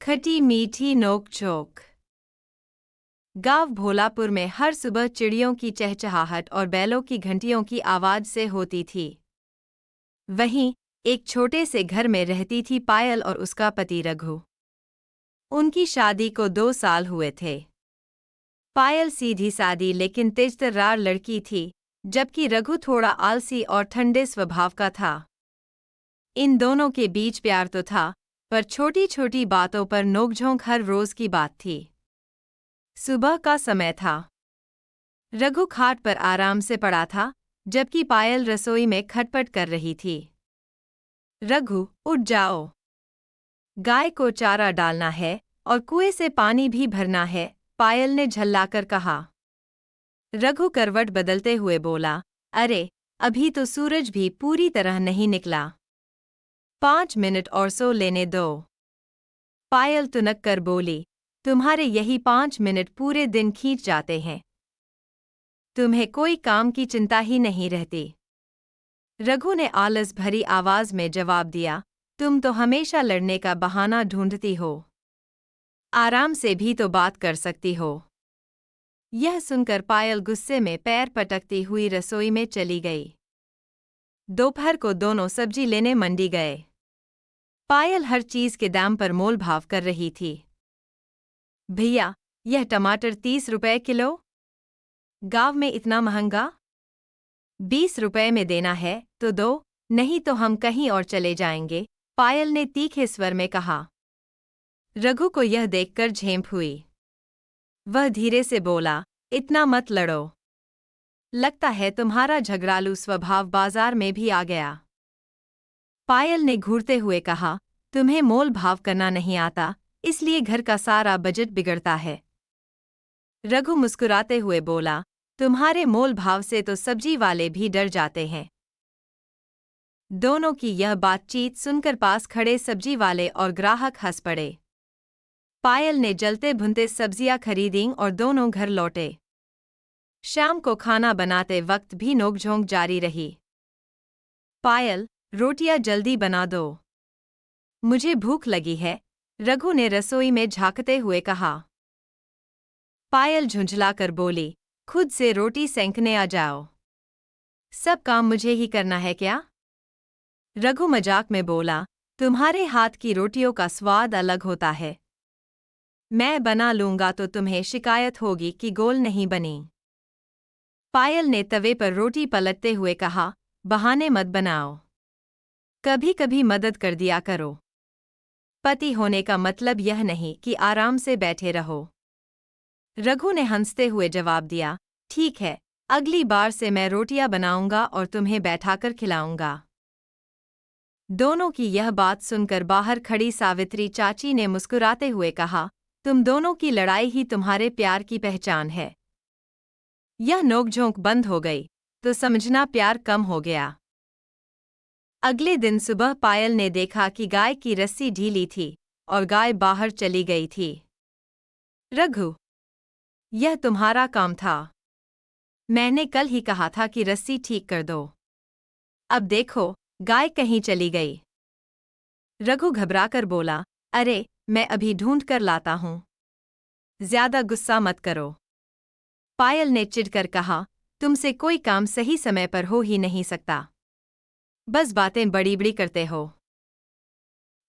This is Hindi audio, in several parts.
खटी मीठी नोक-झोंक। गांव भोलापुर में हर सुबह चिड़ियों की चहचहाहट और बैलों की घंटियों की आवाज से होती थी। वहीं एक छोटे से घर में रहती थी पायल और उसका पति रघु। उनकी शादी को 2 साल हुए थे। पायल सीधी सादी लेकिन तेजतर्रार लड़की थी, जबकि रघु थोड़ा आलसी और ठंडे स्वभाव का था। इन दोनों के बीच प्यार तो था, पर छोटी छोटी बातों पर नोकझोंक हर रोज की बात थी। सुबह का समय था। रघु खाट पर आराम से पड़ा था, जबकि पायल रसोई में खटपट कर रही थी। रघु, उठ जाओ। गाय को चारा डालना है और कुएं से पानी भी भरना है, पायल ने झल्लाकर कहा। रघु करवट बदलते हुए बोला, अरे, अभी तो सूरज भी पूरी तरह नहीं निकला। 5 मिनट और सो लेने दो। पायल तुनक कर बोली, तुम्हारे यही 5 मिनट पूरे दिन खींच जाते हैं। तुम्हें कोई काम की चिंता ही नहीं रहती। रघु ने आलस भरी आवाज में जवाब दिया, तुम तो हमेशा लड़ने का बहाना ढूंढती हो। आराम से भी तो बात कर सकती हो। यह सुनकर पायल गुस्से में पैर पटकती हुई रसोई में चली गई। दोपहर को दोनों सब्जी लेने मंडी गए। पायल हर चीज के दाम पर मोल भाव कर रही थी। भैया, यह टमाटर 30 रुपए किलो। गांव में इतना महंगा? 20 रुपए में देना है तो दो, नहीं तो हम कहीं और चले जाएंगे, पायल ने तीखे स्वर में कहा। रघु को यह देखकर झेंप हुई। वह धीरे से बोला, इतना मत लड़ो। लगता है तुम्हारा झगड़ालू स्वभाव बाजार में भी आ गया। पायल ने घूरते हुए कहा, तुम्हें मोल भाव करना नहीं आता, इसलिए घर का सारा बजट बिगड़ता है। रघु मुस्कुराते हुए बोला, तुम्हारे मोल भाव से तो सब्जी वाले भी डर जाते हैं। दोनों की यह बातचीत सुनकर पास खड़े सब्जी वाले और ग्राहक हंस पड़े। पायल ने जलते भुनते सब्जियां खरीदीं और दोनों घर लौटे। शाम को खाना बनाते वक्त भी नोकझोंक जारी रही। पायल, रोटियां जल्दी बना दो। मुझे भूख लगी है, रघु ने रसोई में झांकते हुए कहा। पायल झुंझलाकर बोली, खुद से रोटी सेंकने आ जाओ। सब काम मुझे ही करना है क्या? रघु मजाक में बोला, तुम्हारे हाथ की रोटियों का स्वाद अलग होता है। मैं बना लूंगा तो तुम्हें शिकायत होगी कि गोल नहीं बनी। पायल ने तवे पर रोटी पलटते हुए कहा, बहाने मत बनाओ। कभी कभी मदद कर दिया करो। पति होने का मतलब यह नहीं कि आराम से बैठे रहो। रघु ने हंसते हुए जवाब दिया, ठीक है, अगली बार से मैं रोटियां बनाऊंगा और तुम्हें बैठाकर खिलाऊंगा। दोनों की यह बात सुनकर बाहर खड़ी सावित्री चाची ने मुस्कुराते हुए कहा, तुम दोनों की लड़ाई ही तुम्हारे प्यार की पहचान है। यह नोकझोंक बंद हो गई तो समझना प्यार कम हो गया। अगले दिन सुबह पायल ने देखा कि गाय की रस्सी ढीली थी और गाय बाहर चली गई थी। रघु, यह तुम्हारा काम था। मैंने कल ही कहा था कि रस्सी ठीक कर दो। अब देखो, गाय कहीं चली गई। रघु घबराकर बोला, अरे, मैं अभी ढूंढ कर लाता हूं। ज्यादा गुस्सा मत करो। पायल ने चिढ़कर कहा, तुमसे कोई काम सही समय पर हो ही नहीं सकता। बस बातें बड़ी बड़ी करते हो।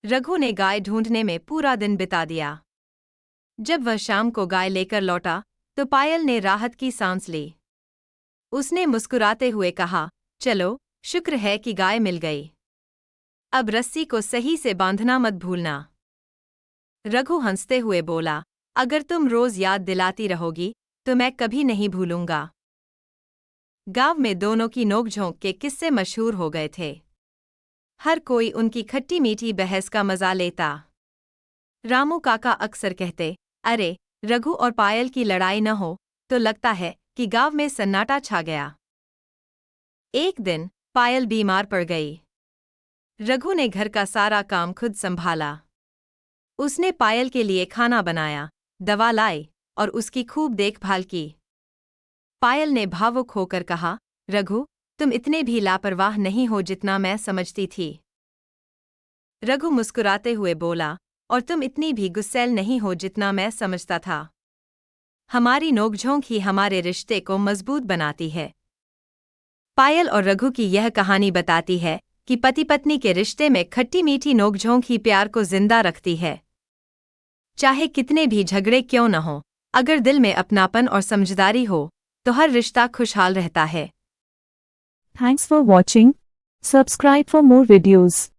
रघु ने गाय ढूंढने में पूरा दिन बिता दिया। जब वह शाम को गाय लेकर लौटा तो पायल ने राहत की सांस ली। उसने मुस्कुराते हुए कहा, चलो, शुक्र है कि गाय मिल गई। अब रस्सी को सही से बांधना मत भूलना। रघु हंसते हुए बोला, अगर तुम रोज याद दिलाती रहोगी तो मैं कभी नहीं भूलूंगा। गांव में दोनों की नोकझोंक के किस्से मशहूर हो गए थे। हर कोई उनकी खट्टी मीठी बहस का मजा लेता। रामू काका अक्सर कहते, अरे, रघु और पायल की लड़ाई न हो तो लगता है कि गांव में सन्नाटा छा गया। एक दिन पायल बीमार पड़ गई। रघु ने घर का सारा काम खुद संभाला। उसने पायल के लिए खाना बनाया, दवा लाई और उसकी खूब देखभाल की। पायल ने भावुक होकर कहा, रघु, तुम इतने भी लापरवाह नहीं हो जितना मैं समझती थी। रघु मुस्कुराते हुए बोला, और तुम इतनी भी गुस्सैल नहीं हो जितना मैं समझता था। हमारी नोकझोंक ही हमारे रिश्ते को मजबूत बनाती है। पायल और रघु की यह कहानी बताती है कि पति पत्नी के रिश्ते में खट्टी मीठी नोकझोंक ही प्यार को जिंदा रखती है। चाहे कितने भी झगड़े क्यों न हो, अगर दिल में अपनापन और समझदारी हो तो हर रिश्ता खुशहाल रहता है। Thanks for watching. Subscribe for more videos.